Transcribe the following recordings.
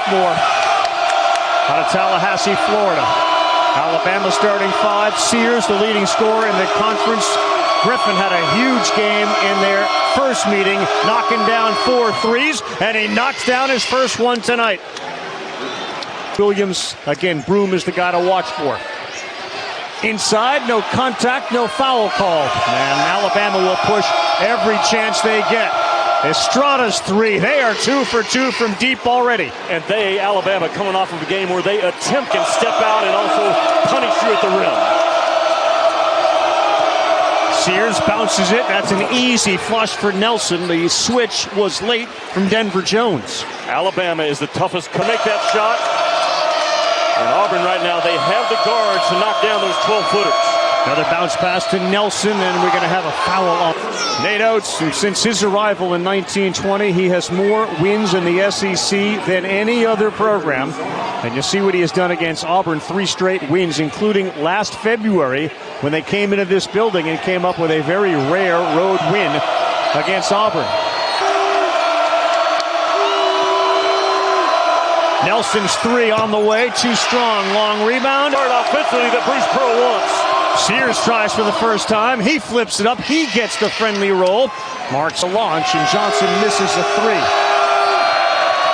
sophomore out of Tallahassee, Florida. Alabama starting five. Sears, the leading scorer in the conference. Griffin had a huge game in their first meeting, knocking down 4 threes, and he knocks down his first one tonight. Williams, again, Broom is the guy to watch for. Inside, no contact, no foul called. And Alabama will push every chance they get. Estrada's three. They are 2 for 2 from deep already. And Alabama, coming off of a game where they attempt and step out and also punish you at the rim. Sears bounces it. That's an easy flush for Nelson. The switch was late from Denver Jones. Alabama is the toughest to make that shot. And Auburn right now, they have the guards to knock down those 12-footers. Another bounce pass to Nelson, and we're going to have a foul off. Nate Oates, since his arrival in 1920, he has more wins in the SEC than any other program. And you see what he has done against Auburn, 3 straight wins, including last February when they came into this building and came up with a very rare road win against Auburn. Nelson's three on the way, too strong, long rebound. Offensively that Bruce Pearl wants. Sears tries for the first time. He flips it up. He gets the friendly roll. Marks a launch, and Johnson misses a three.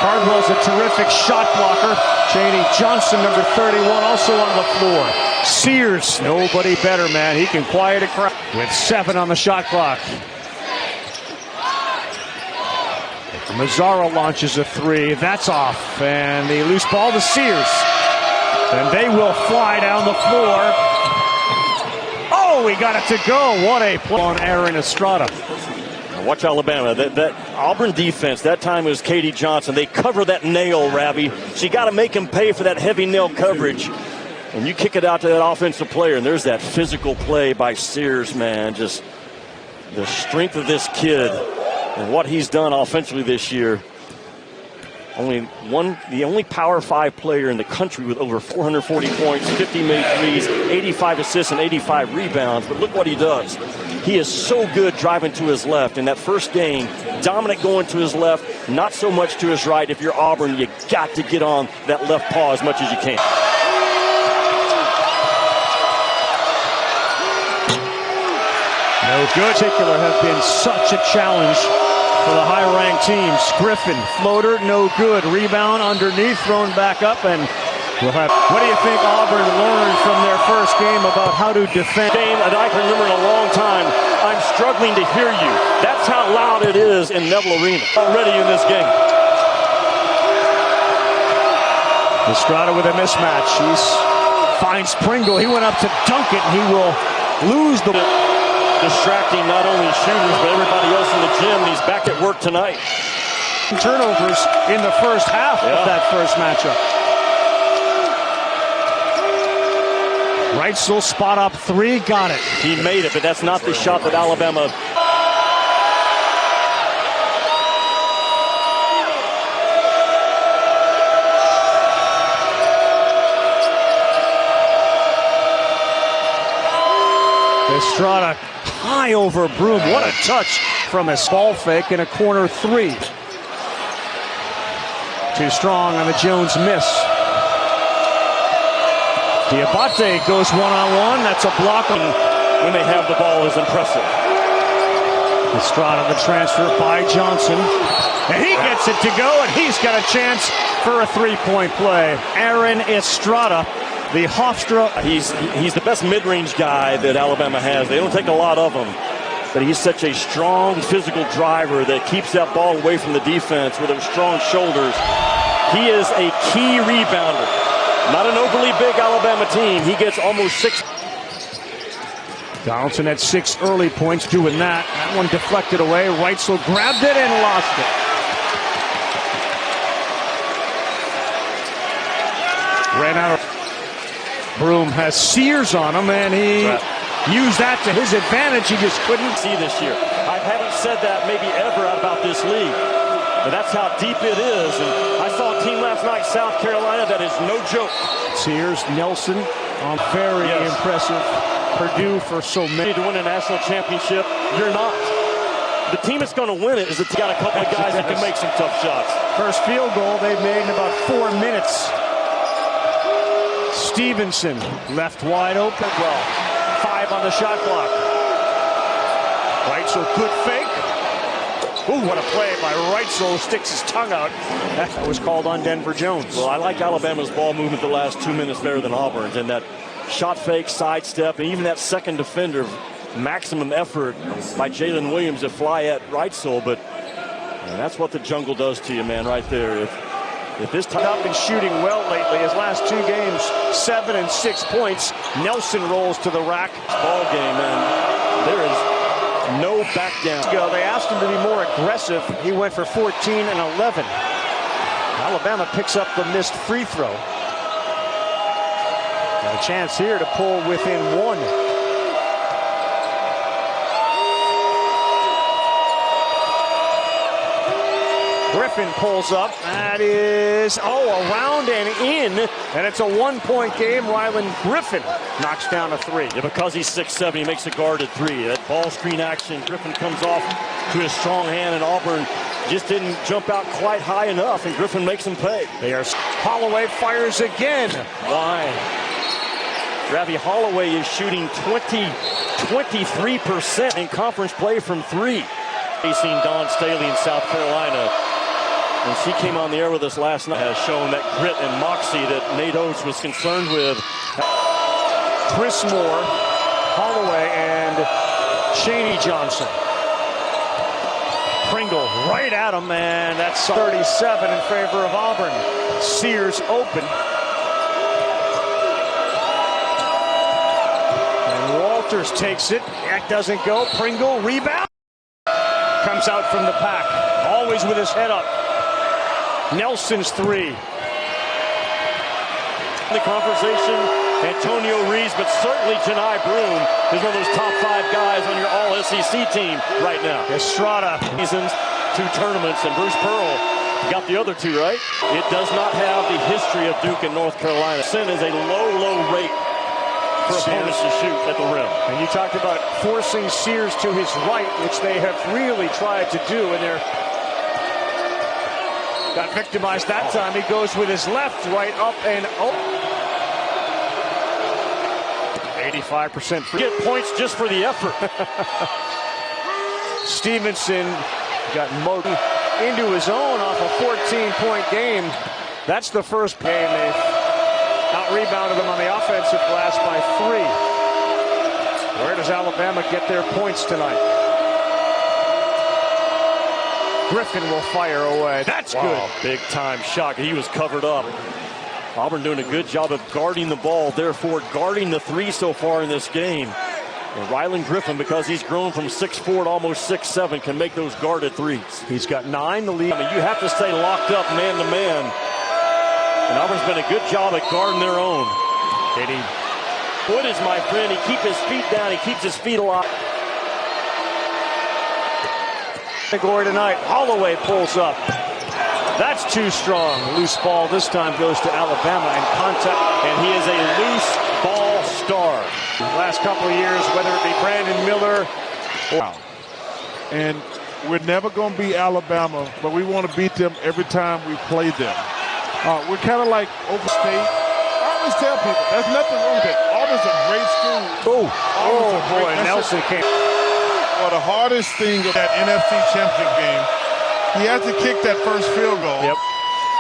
Cardwell's a terrific shot blocker. Chaney Johnson, number 31, also on the floor. Sears, nobody better, man. He can quiet a crowd with 7 on the shot clock. Mazzara launches a three. That's off. And the loose ball to Sears. And they will fly down the floor. Oh, he got it to go. What a play on Aaron Estrada. Watch Alabama. That Auburn defense, that time it was Katie Johnson. They cover that nail, Ravi. So you got to make him pay for that heavy nail coverage. And you kick it out to that offensive player, and there's that physical play by Sears, man. Just the strength of this kid and what he's done offensively this year. The only Power 5 player in the country with over 440 points, 50 made threes, 85 assists, and 85 rebounds. But look what he does. He is so good driving to his left. In that first game, dominant going to his left, not so much to his right. If you're Auburn, you got to get on that left paw as much as you can. No good. Particular have been such a challenge for the high-ranked teams. Griffin, floater, no good. Rebound underneath, thrown back up, and we'll have. What do you think Auburn learned from their first game about how to defend? Game that I can remember in a long time. I'm struggling to hear you. That's how loud it is in Neville Arena already in this game. Estrada with a mismatch. He finds Pringle. He went up to dunk it, and he will lose the. Distracting not only shooters, but everybody else in the gym. And he's back at work tonight. Turnovers in the first half of that first matchup. Reitzel spot up three, got it. He made it, but that's not the shot that Alabama. Estrada high over Broom. What a touch from a ball fake in a corner three. Too strong on the Jones miss. Diabate goes one-on-one. That's a block. When they have the ball is impressive. Estrada, the transfer by Johnson. And he gets it to go, and he's got a chance for a three-point play. Aaron Estrada. The Hofstra. He's the best mid-range guy that Alabama has. They don't take a lot of him, but he's such a strong physical driver that keeps that ball away from the defense with those strong shoulders. He is a key rebounder. Not an overly big Alabama team. He gets almost 6. Donaldson had 6 early points doing that. That one deflected away. Reitzel grabbed it and lost it. Ran out of. Broom has Sears on him, and he used that to his advantage. He just couldn't see this year. I haven't said that maybe ever about this league, but that's how deep it is. And I saw a team last night, South Carolina, that is no joke. Sears, Nelson, very impressive. Purdue for so many. To win a national championship, you're not. The team that's going to win it is that they got a couple of guys that can make some tough shots. First field goal they've made in about 4 minutes. Stevenson left wide open. Well, 5 on the shot clock. Reitzel, good fake. Ooh, what a play by Reitzel. Sticks his tongue out. That was called on Denver Jones. Well, I like Alabama's ball movement the last 2 minutes better than Auburn's. And that shot fake, sidestep, and even that second defender, maximum effort by Jalen Williams to fly at Reitzel. But that's what the jungle does to you, man, right there. If this time not been shooting well lately, his last 2 games, 7 and 6 points. Nelson rolls to the rack. Ball game, man. There is no back down. They asked him to be more aggressive. He went for 14 and 11. Alabama picks up the missed free throw. Got a chance here to pull within 1. Griffin pulls up. That is, around and in. And it's a 1-point game. Rylan Griffin knocks down a 3. Yeah, because he's 6'7", he makes a guarded 3. That ball screen action, Griffin comes off to his strong hand, and Auburn just didn't jump out quite high enough, and Griffin makes him pay. Holloway fires again. Why? Ravi Holloway is shooting 23% in conference play from 3. Facing Dawn Staley in South Carolina. And she came on the air with us last night, has shown that grit and moxie that Nate Oates was concerned with. Chris Moore, Holloway, and Chaney Johnson. Pringle right at him, and that's 37 in favor of Auburn. Sears open. And Walters takes it. That doesn't go. Pringle, rebound. Comes out from the pack. Always with his head up. Nelson's 3. The conversation, Antonio Reeves, but certainly Janai Broome is one of those top 5 guys on your all-SEC team right now. Estrada. Seasons, 2 tournaments, and Bruce Pearl got the other 2, right? It does not have the history of Duke and North Carolina. Sin is a low rate for opponents to shoot at the rim. And you talked about forcing Sears to his right, which they have really tried to do, and they're got victimized that time. He goes with his left, right up and up. 85% free. Get points just for the effort. Stevenson got mowed into his own off a 14-point game. That's the first game. They've out-rebounded them on the offensive glass by 3. Where does Alabama get their points tonight? Griffin will fire away. That's good. Big time shot. He was covered up. Auburn doing a good job of guarding the ball, therefore guarding the 3 so far in this game. And Rylan Griffin, because he's grown from 6'4" to almost 6'7", can make those guarded 3s. He's got 9 to lead. I mean, you have to stay locked up man to man. And Auburn's been a good job at guarding their own. Wood is my friend. He keeps his feet down. He keeps his feet alive. Category tonight. Holloway pulls up. That's too strong. Loose ball this time goes to Alabama in contact, and he is a loose ball star. Last couple of years, whether it be Brandon Miller. And we're never going to beat Alabama, but we want to beat them every time we play them. We're kind of like Overstate. I always tell people, there's nothing wrong with it. Auburn's a great school. Oh boy, Nelson came. Well, the hardest thing of that NFC Championship game, he had to kick that first field goal. Yep.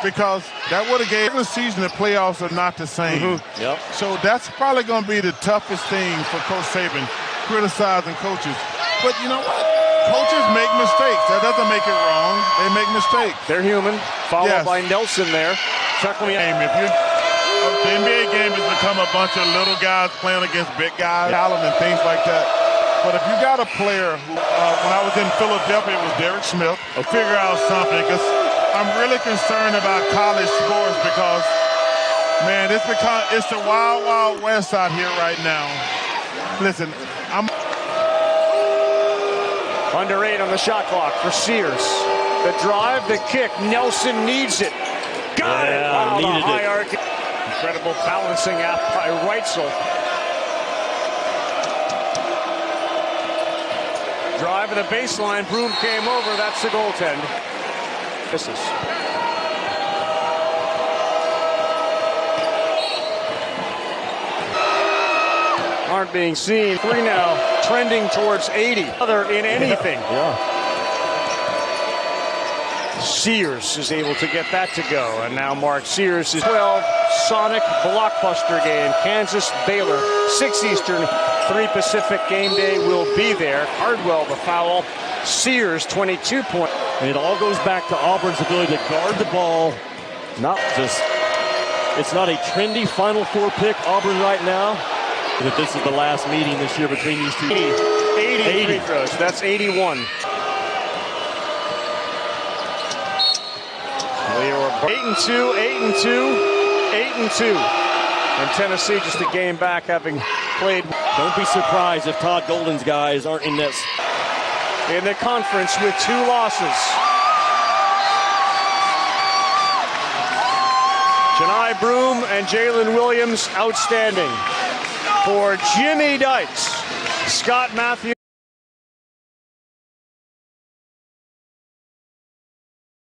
Because that would have gave the season and playoffs are not the same. Yep. So that's probably going to be the toughest thing for Coach Saban, criticizing coaches. But you know what? Coaches make mistakes. That doesn't make it wrong. They make mistakes. They're human. Followed by Nelson there. Chuck me in. If you the NBA game has become a bunch of little guys playing against big guys, talent and things like that. But if you got a player who, when I was in Philadelphia, it was Derek Smith, figure out something. Because I'm really concerned about college sports because, man, it's the wild, wild west out here right now. Listen, I'm under 8 on the shot clock for Sears. The drive, the kick. Nelson needs it. Got it. Wow, needed the high arc. Incredible balancing act by Reitzel. Drive. Driving the baseline, Broom came over. That's the goaltend. Misses. Aren't being seen. 3 now, trending towards 80. Other in anything. Yeah. Sears is able to get that to go, and now Mark Sears is 12. Sonic blockbuster game. Kansas, Baylor, 6 Eastern, 3 Pacific. Game day will be there. Cardwell the foul. Sears 22 points. And it all goes back to Auburn's ability to guard the ball. It's not a trendy Final Four pick, Auburn right now. That this is the last meeting this year between these two. 80 free throws. That's 81. They were 8-2, 8-2, 8-2. And Tennessee just a game back, having played. Don't be surprised if Todd Golden's guys aren't in this. In the conference with 2 losses. Janai Broom and Jalen Williams, outstanding. For Jimmy Dykes, Scott Matthews.